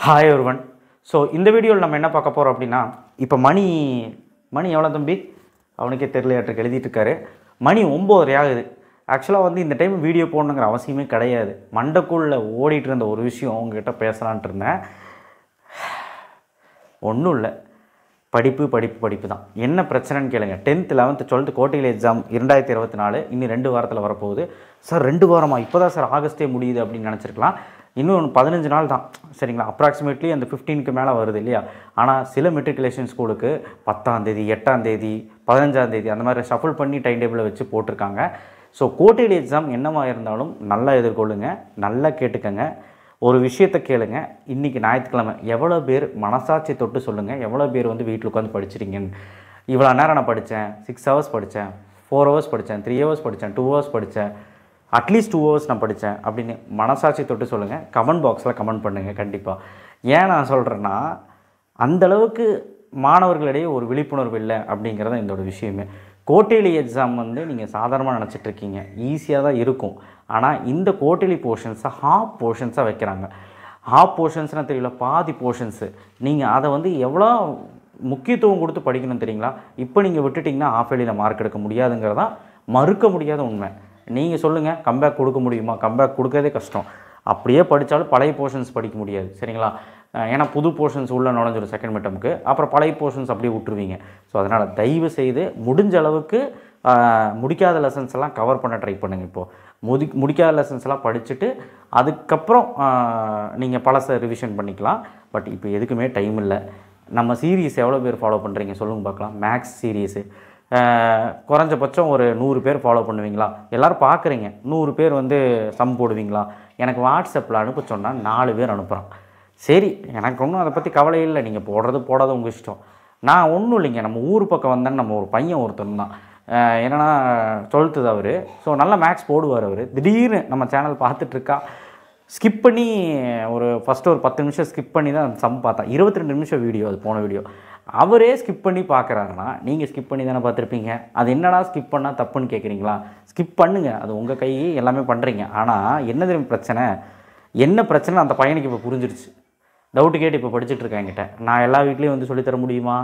Hi ஒருவன். So இந்த வீடியோவில் நம்ம என்ன பார்க்க போகிறோம் அப்படின்னா, இப்போ மணி எவ்வளோ தம்பி அவனுக்கே தெரியலையாட்டுக்கு எழுதிட்டு இருக்காரு. மணி 9:30 ஆகுது. ஆக்சுவலாக வந்து இந்த டைம் வீடியோ போடணுங்கிற அவசியமே கிடையாது. மண்டக்குள்ளே ஓடிட்டு இருந்த ஒரு விஷயம் உங்ககிட்ட பேசலான்ட்டு இருந்தேன். ஒன்றும் இல்லை, படிப்பு தான். என்ன பிரச்சனைன்னு கேளுங்க. 10th 11th 12th quarterly exam 2024 இன்னும் 2 வாரத்தில் வரப்போகுது. சார் 2 வாரமா? இப்போ தான் சார் ஆகஸ்ட்டே முடியுது அப்படின்னு நினச்சிருக்கலாம். இன்னும் 15 நாள் தான், சரிங்களா? அப்ராக்சிமேட்லி அந்த 15க்கு மேலே வருது இல்லையா? ஆனால் சில மெட்ரிகுலேஷன் ஸ்கூலுக்கு 10ஆம் தேதி 8ஆம் தேதி 15ஆம் தேதி அந்த மாதிரி ஷஃபிள் பண்ணி டைம் டேபிளை வச்சு போட்டிருக்காங்க. ஸோ குவார்ட்டர்லி எக்ஸாம் என்னவாக இருந்தாலும் நல்லா எதிர்கொள்ளுங்க, நல்லா கேட்டுக்கங்க. ஒரு விஷயத்தை கேளுங்க. இன்றைக்கி ஞாயிற்றுக்கிழமை எவ்வளோ பேர் மனசாட்சி தொட்டு சொல்லுங்கள், எவ்வளோ பேர் வந்து வீட்டில் உட்காந்து படிச்சிருக்கீங்கன்னு. இவ்வளோ நேரம் நான் படித்தேன், 6 hours படித்தேன், 4 hours படித்தேன், 3 hours படித்தேன், 2 hours படித்தேன், அட்லீஸ்ட் 2 hours நான் படித்தேன் அப்படின்னு மனசாட்சி தொட்டு சொல்லுங்கள். கமெண்ட் பாக்ஸில் கமெண்ட் பண்ணுங்கள் கண்டிப்பாக. ஏன் நான் சொல்கிறேன்னா, அந்தளவுக்கு மாணவர்களிடையே ஒரு விழிப்புணர்வு இல்லை அப்படிங்கிறத இதோட விஷயமே. குவார்ட்டர்லி எக்ஸாம் வந்து நீங்கள் சாதாரணமாக நினச்சிட்ருக்கீங்க, ஈஸியாக தான் இருக்கும். ஆனால் இந்த குவார்ட்டர்லி போர்ஷன்ஸை ஹாஃப் போர்ஷன்ஸாக வைக்கிறாங்க. ஹாஃப் போர்ஷன்ஸ்னால் தெரியல, பாதி போர்ஷன்ஸு. நீங்கள் அதை வந்து எவ்வளோ முக்கியத்துவம் கொடுத்து படிக்கணும் தெரியுங்களா? இப்போ நீங்கள் விட்டுட்டிங்கன்னா ஆஃப் இயர்லியில் மார்க் எடுக்க முடியாதுங்கிறதான் மறுக்க முடியாத உண்மை. நீங்கள் சொல்லுங்கள், கம்பேக் கொடுக்க முடியுமா? கம்பேக் கொடுக்கறதே கஷ்டம். அப்படியே படித்தாலும் பழைய போர்ஷன்ஸ் படிக்க முடியாது, சரிங்களா? ஏன்னா புது போர்ஷன்ஸ் உள்ளே நுழைஞ்சிடும் செகண்ட் மிட்டமுக்கு, அப்புறம் பழைய போர்ஷன்ஸ் அப்படியே விட்டுருவீங்க. ஸோ அதனால் தயவு செய்து முடிஞ்ச அளவுக்கு முடிக்காத லெசன்ஸ் எல்லாம் கவர் பண்ண ட்ரை பண்ணுங்கள். இப்போது முடிக்காத லெசன்ஸ் எல்லாம் படிச்சுட்டு அதுக்கப்புறம் நீங்கள் பழசை ரிவிஷன் பண்ணிக்கலாம். பட் இப்போ எதுக்குமே டைம் இல்லை. நம்ம சீரீஸ் எவ்வளோ பேர் ஃபாலோ பண்ணுறீங்க சொல்லுங்கள் பார்க்கலாம். மேக்ஸ் சீரீஸு குறைஞ்சபட்சம் ஒரு 100 பேர் ஃபாலோ பண்ணுவீங்களா? எல்லோரும் பார்க்குறீங்க, 100 பேர் வந்து சம் போடுவீங்களா? எனக்கு வாட்ஸ்அப்பில் அனுப்ப சொன்னால் 4 பேர் அனுப்புகிறான். சரி, எனக்கு ஒன்றும் அதை பற்றி கவலை இல்லை. நீங்கள் போடாத உங்கள் இஷ்டம். நான் ஒன்றும் இல்லைங்க, நம்ம ஊர் பக்கம் வந்தேன்னு நம்ம ஒரு பையன் ஒருத்தர் தான், என்னென்னா 12th அவர். ஸோ நல்லா மேக்ஸ் போடுவார் அவர். திடீர்னு நம்ம சேனல் பார்த்துட்ருக்கா, ஸ்கிப் பண்ணி ஃபஸ்ட்டு ஒரு 10 நிமிஷம் ஸ்கிப் பண்ணி தான் சம் பார்த்தா. 22 நிமிஷம் வீடியோ, அது போன வீடியோ. அவரே ஸ்கிப் பண்ணி பார்க்குறாருன்னா நீங்கள் ஸ்கிப் பண்ணி தானே பார்த்துருப்பீங்க. அது என்னடா ஸ்கிப் பண்ணால் தப்புன்னு கேட்குறீங்களா? ஸ்கிப் பண்ணுங்கள், அது உங்கள் கை, எல்லாமே பண்ணுறீங்க. ஆனால் என்ன தெரியும் பிரச்சனை? என்ன பிரச்சனை அந்த பையனுக்கு இப்போ புரிஞ்சிருச்சு. டவுட்டு கேட்டு இப்போ படிச்சுட்டு இருக்கேன் என்கிட்ட. நான் எல்லா வீட்லேயும் வந்து சொல்லித்தர முடியுமா?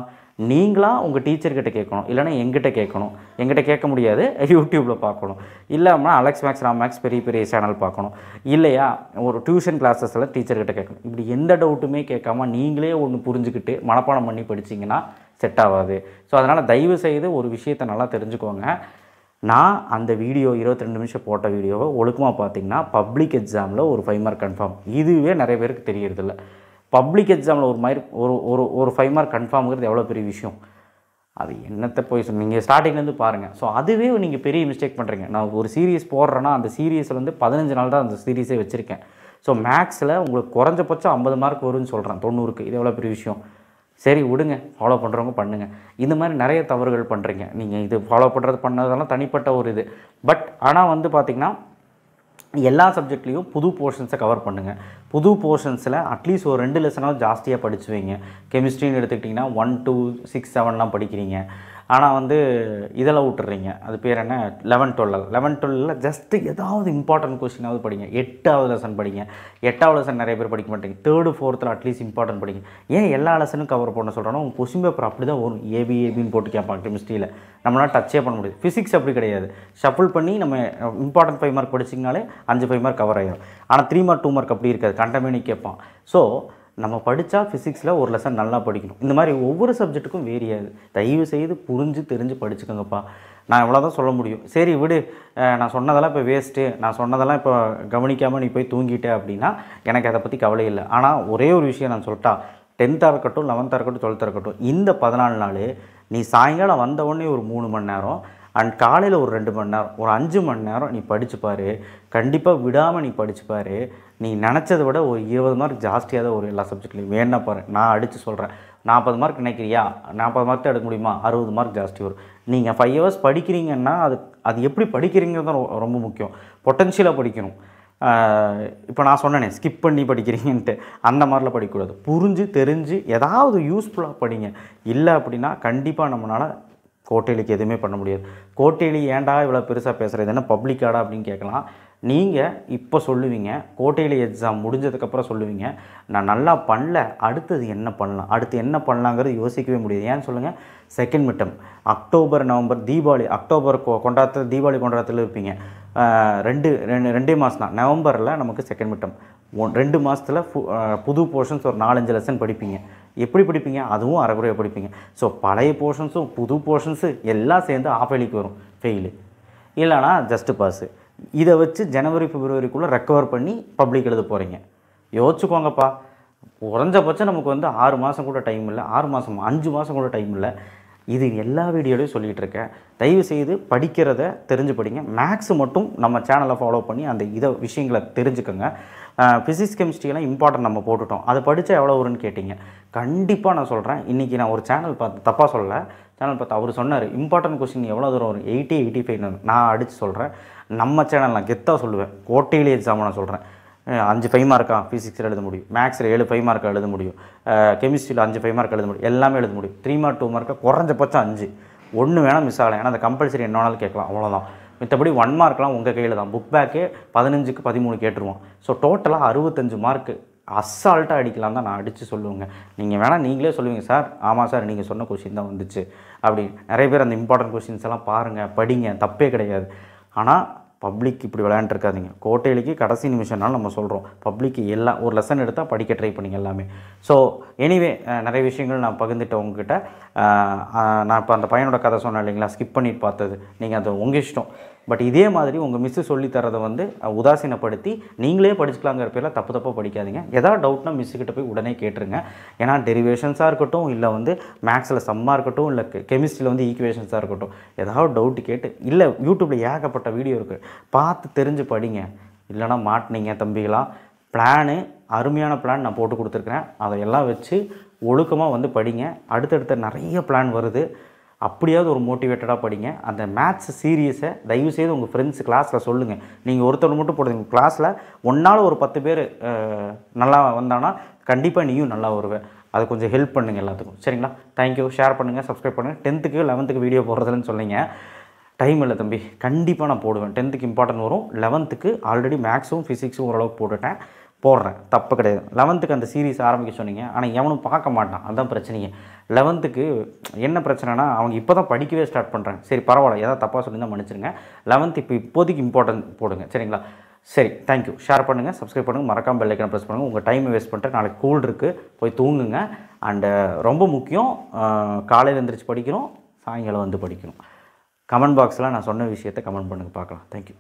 நீங்களாக உங்கள் டீச்சர்கிட்ட கேட்கணும், இல்லைனா எங்கிட்ட கேட்கணும். எங்கிட்ட கேட்க முடியாது, யூடியூப்பில் பார்க்கணும். இல்லாமல் அலெக்ஸ் மேக்ஸ், ராம் மேக்ஸ் பெரிய சேனல் பார்க்கணும். இல்லையா ஒரு டியூஷன் கிளாஸஸில் டீச்சர்கிட்ட கேட்கணும். இப்படி எந்த டவுட்டுமே கேட்காம நீங்களே ஒன்று புரிஞ்சுக்கிட்டு மனப்பாடம் பண்ணி படிச்சிங்கன்னா செட் ஆகாது. ஸோ அதனால் தயவு செய்து ஒரு விஷயத்தை நல்லா தெரிஞ்சுக்கோங்க. நான் அந்த வீடியோ 22 நிமிஷம் போட்ட வீடியோவை ஒழுக்கமாக பார்த்தீங்கன்னா பப்ளிக் எக்ஸாமில் ஒரு 5 மார்க் கன்ஃபார்ம். இதுவே நிறைய பேருக்கு தெரியறதில்ல. பப்ளிக் எக்ஸாமில் ஒரு 5 மார்க் கன்ஃபார்ம்ங்கிறது எவ்வளோ பெரிய விஷயம். அது என்னத்தை போய் நீங்கள் ஸ்டார்டிங்லேருந்து பாருங்கள். ஸோ அதுவே நீங்கள் பெரிய மிஸ்டேக் பண்ணுறீங்க. நான் ஒரு சீரீஸ் போடுறேன்னா அந்த சீரீஸில் வந்து 15 நாள் தான் அந்த சீரீஸே வச்சுருக்கேன். ஸோ மேக்ஸில் உங்களுக்கு குறைஞ்சபட்சம் 50 மார்க் வரும்னு சொல்கிறேன் 90க்கு. இது எவ்வளோ பெரிய விஷயம். சரி விடுங்க, ஃபாலோ பண்ணுறவங்க பண்ணுங்கள். இந்த மாதிரி நிறைய தவறுகள் பண்ணுறீங்க நீங்கள். இது ஃபாலோ பண்ணதெல்லாம் தனிப்பட்ட ஒரு இது. பட் ஆனால் வந்து பார்த்திங்கன்னா எல்லா சப்ஜெக்ட்லேயும் புது போர்ஷன்ஸை கவர் பண்ணுங்கள். புது போர்ஷன்ஸில் அட்லீஸ்ட் ஒரு 2 லெசனாவது ஜாஸ்தியாக படிச்சு வைங்க. கெமிஸ்ட்ரின்னு எடுத்துக்கிட்டிங்கன்னா 1 2 6 7லாம் படிக்கிறீங்க. ஆனால் வந்து இதெல்லாம் விட்டுறீங்க. அது பேர் என்ன, 11 12 ஜஸ்ட்டு ஏதாவது இம்பார்ட்டன்ட் கொஸ்டினாவது படிங்க. 8வது லெசன் படிங்க. 8வது லெசன் நிறைய பேர் படிக்க மாட்டேங்க. 3rd 4th அட்லீஸ்ட் இம்பார்ட்டன்ட் படிங்க. ஏன் எல்லா லெசனும் கவர் பண்ண சொல்கிறோன்னா, உங்கள் கொஸ்டின் பேப்பர் அப்படி தான் வரும். ஏபின்னு போட்டு கேட்பாங்க கெமிஸ்ட்ரியில். நம்மளால் டச்சே பண்ண முடியாது. ஃபிசிக்ஸ் அப்படி கிடையாது. ஷஃபிள் பண்ணி நம்ம இம்பார்ட்டன்ட் 5 மார்க் படிச்சிங்கனாலே 5 மார்க் கவர் ஆகிடும். ஆனால் 3 மார்க் 2 மார்க் அப்படி இருக்காது, கண்டமேனி கேட்பான். ஸோ நம்ம படித்தா ஃபிசிக்ஸில் ஒரு லெசன் நல்லா படிக்கணும். இந்த மாதிரி ஒவ்வொரு சப்ஜெக்ட்டுக்கும் வேரியாது. தயவு செய்து புரிஞ்சு தெரிஞ்சு படிச்சுக்கோங்கப்பா. நான் இவ்வளோ தான் சொல்ல முடியும். சரி விடு, நான் சொன்னதெல்லாம் இப்போ வேஸ்ட்டு, நான் சொன்னதெல்லாம் இப்போ கவனிக்காமல் நீ போய் தூங்கிட்டே அப்படின்னா எனக்கு அதை பற்றி கவலை இல்லை. ஆனால் ஒரே ஒரு விஷயம் நான் சொல்லிட்டா, 10th இருக்கட்டும், 11th இருக்கட்டும், 12th இருக்கட்டும், இந்த 14 நாள் நீ சாயங்காலம் வந்த உடனே ஒரு 3 மணி நேரம் அண்ட் காலையில் ஒரு 2 மணி நேரம், ஒரு 5 மணி நேரம் நீ படிச்சுப்பார். கண்டிப்பாக விடாமல் நீ படிச்சுப்பார். நீ நினச்சதை விட ஒரு 20 மார்க் ஜாஸ்தியாக தான் ஒரு எல்லா சப்ஜெக்ட்லையும் வேணா பாரு. நான் அடித்து சொல்கிறேன். 40 மார்க் நினைக்கிறியா? 40 மார்க் தான் எடுக்க முடியுமா? 60 மார்க் ஜாஸ்தி வரும். நீங்கள் 5 hours படிக்கிறீங்கன்னா அது எப்படி படிக்கிறீங்கிறது தான் ரொம்ப முக்கியம். பொட்டன்ஷியலாக படிக்கணும். இப்போ நான் சொன்னேனே ஸ்கிப் பண்ணி படிக்கிறீங்கன்ட்டு, அந்த மாதிரிலாம் படிக்கக்கூடாது. புரிஞ்சு தெரிஞ்சு ஏதாவது யூஸ்ஃபுல்லாக படிங்க. இல்லை அப்படின்னா கண்டிப்பாக நம்மளால் குவார்ட்டர்லிக்கு எதுவுமே பண்ண முடியாது. குவார்ட்டர்லி ஏன்டா இவ்வளோ பெருசாக பேசுகிறது, என்ன பப்ளிக்காடா அப்படின்னு கேட்கலாம். நீங்கள் இப்போ சொல்லுவீங்க, குவார்ட்டர்லி எக்ஸாம் முடிஞ்சதுக்கப்புறம் சொல்லுவீங்க, நான் நல்லா பண்ணல, அடுத்தது என்ன பண்ணலாம், அடுத்து என்ன பண்ணலாங்கிறது யோசிக்கவே முடியாது. ஏன்னு சொல்லுங்கள், செகண்ட் மிட்டம் அக்டோபர் நவம்பர் தீபாவளி, அக்டோபர் கொண்டாடத்தில் தீபாவளி கொண்டாடத்தில் இருப்பீங்க. ரெண்டே மாதம் தான். நவம்பரில் நமக்கு செகண்ட் மிட்டம். 2 மாதத்தில் புது போர்ஷன்ஸ் ஒரு 4-5 லெசன் படிப்பீங்க. எப்படி படிப்பீங்க? அதுவும் அரைக்குறையாக படிப்பீங்க. ஸோ பழைய போர்ஷன்ஸும் புது போர்ஷன்ஸு எல்லாம் சேர்ந்து ஆஃப் எலிக்கு வரும், ஃபெயிலு இல்லைனா ஜஸ்ட்டு பாஸு. இதை வச்சு ஜனவரி பிப்ரவரிக்குள்ளே ரெக்கவர் பண்ணி பப்ளிக் எழுத போகிறீங்க. யோசிச்சுக்கோங்கப்பா. குறைஞ்சபட்சம் நமக்கு வந்து 6 மாதம் கூட டைம் இல்லை, 6 மாதம் 5 மாதம் கூட டைம் இல்லை. இது எல்லா வீடியோலையும் சொல்லிகிட்டு இருக்கேன். தயவுசெய்து படிக்கிறத தெரிஞ்சு படிங்க. மேக்ஸ் மட்டும் நம்ம சேனலை ஃபாலோ பண்ணி அந்த விஷயங்களை தெரிஞ்சுக்கோங்க. ஃபிசிக்ஸ் கெமிஸ்ட்ரியெல்லாம் இம்பார்ட்டன்ட் நம்ம போட்டுட்டோம். அதை படித்தா எவ்வளோ வரும்னு கேட்டிங்க. கண்டிப்பாக நான் சொல்கிறேன். இன்றைக்கி நான் ஒரு சேனல் பார்த்து, தப்பாக சொல்லலை, சேனல் பார்த்து அவர் சொன்னார் இம்பார்ட்டன்ட் கொஸ்டின் எவ்வளோ தூரம் வரும், 80 85. நான் அடித்து சொல்கிறேன். நம்ம சேனல் நான் கெத்தாக சொல்லுவேன். குவார்ட்டர்லி எக்ஸாம் நான் சொல்கிறேன். 5 5 மார்க்கா ஃபிசிக்ஸில் எழுத முடியும், மேக்ஸில் 7 5 மார்க்காக எழுத முடியும், கெமிஸ்ட்ரியில் 5 5 மார்க் எழுத முடியும், எல்லாமே எழுத முடியும். 3 மார்க் 2 மார்க்காக குறைஞ்சபட்சம் 5 ஒன்று வேணால் மிஸ் ஆகலாம். ஏன்னா அந்த கம்பல்சரி என்ன வேணாலும் கேட்கலாம், அவ்வளோதான். மித்தபடி 1 மார்க்லாம் உங்கள் கையில் தான். புக் பேக்கே 15க்கு 13 கேட்டுருவோம். ஸோ டோட்டலாக 65 மார்க்கு அசால்ட்டாக அடிக்கலாம் தான் நான் அடித்து சொல்லுவேங்க. நீங்கள் வேணால் நீங்களே சொல்லுவீங்க, சார் ஆமாம் சார் நீங்கள் சொன்ன கொஷின் தான் வந்துச்சு அப்படி. நிறைய பேர் அந்த இம்பார்ட்டன்ட் கொஷின்ஸ் எல்லாம் பாருங்கள், படிங்க, தப்பே கிடையாது. ஆனால் பப்ளிக் இப்படி விளையாண்டுருக்காதீங்க. குவார்ட்டர்லிக்கு கடைசி நிமிஷம்னாலும் நம்ம சொல்கிறோம், பப்ளிக்கு எல்லாம் ஒரு லெசன் எடுத்தால் படிக்க ட்ரை பண்ணிங்க எல்லாமே. ஸோ எனிவே நிறைய விஷயங்கள் நான் பகிர்ந்துட்டேன் உங்ககிட்ட. நான் இப்போ அந்த பையனோட கதை சொன்னேன் இல்லைங்களா, ஸ்கிப் பண்ணிட்டு பார்த்தது, நீங்கள் அது உங்கள் இஷ்டம். பட் இதே மாதிரி உங்கள் மிஸ்ஸு சொல்லித்தரதை வந்து உதாசீனப்படுத்தி நீங்களே படிச்சுக்கலாங்கிற பேரில் தப்பாக படிக்காதீங்க. எதாவது டவுட்னா மிஸ்ஸுக்கிட்ட போய் உடனே கேட்டுருங்க. ஏன்னா டெரிவேஷன்ஸாக இருக்கட்டும், இல்லை வந்து மேக்ஸில் சம்மாக இருக்கட்டும், இல்லை கெமிஸ்ட்ரியில் வந்து ஈக்குவேஷன்ஸாக இருக்கட்டும், ஏதாவது டவுட்டு கேட்டு, இல்லை யூடியூப்பில் ஏகப்பட்ட வீடியோ இருக்குது, பார்த்து தெரிஞ்சு படிங்க. இல்லைனா மாட்டினீங்க தம்பிகளா. பிளானு அருமையான பிளான் நான் போட்டு கொடுத்துருக்குறேன். அதையெல்லாம் வச்சு ஒழுக்கமாக வந்து படிங்க. அடுத்தடுத்த நிறைய பிளான் வருது. அப்படியாவது ஒரு மோட்டிவேட்டடாக படிங்க. அந்த மேத்ஸ் சீரியஸை தயவுசெய்து உங்கள் ஃப்ரெண்ட்ஸ் கிளாஸில் சொல்லுங்கள். நீங்கள் ஒருத்தர் மட்டும் போடுங்க கிளாஸில், ஒன்றால் ஒரு 10 பேர் நல்லா வந்தானா கண்டிப்பாக நீயும் நல்லா வருவேன். அதை கொஞ்சம் ஹெல்ப் பண்ணுங்கள் எல்லாத்துக்கும். சரிங்களா? தேங்க்யூ. ஷேர் பண்ணுங்கள், சப்ஸ்கிரைப் பண்ணுங்கள். 10th 11th வீடியோ போடுறதுன்னு சொன்னீங்க. டைம் இல்லை தம்பி, கண்டிப்பாக நான் போடுவேன். 10th இம்பார்ட்டன்ட் வரும். 11th ஆல்ரெடி மேக்ஸும் ஃபிசிக்ஸும் ஓரளவுக்கு போடுறேன், தப்பு கிடையாது. 11th அந்த சீரீஸ் ஆரம்பிக்க சொன்னீங்க, ஆனால் எவனும் பார்க்க மாட்டான். அதுதான் பிரச்சனையே. 11th என்ன பிரச்சனைனா, அவங்க இப்போ தான் படிக்கவே ஸ்டார்ட் பண்ணுறாங்க. சரி பரவாயில்ல, ஏதாவது தப்பாக சொல்லி தான் மன்னிச்சிருங்க. 11th இப்போதைக்கு இம்பார்ட்டன்ட் போடுங்க. சரிங்களா? சரி, தேங்க்யூ. ஷேர் பண்ணுங்கள், சப்ஸ்கிரைப் பண்ணுங்கள், மறக்காமல் பெல் ஐக்கானை ப்ரெஸ் பண்ணுங்கள். உங்கள் டைமை வேஸ்ட் பண்ணிட்டு நாளைக்கு கூல் இருக்குது, போய் தூங்குங்க. அண்டு ரொம்ப முக்கியம், காலையில் எழுந்திரிச்சு படிக்கணும், சாயங்காலம் வந்து படிக்கணும். கமெண்ட் பாக்ஸில் நான் சொன்ன விஷயத்தை கமெண்ட் பண்ணுங்கள், பார்க்கலாம். தேங்க்யூ.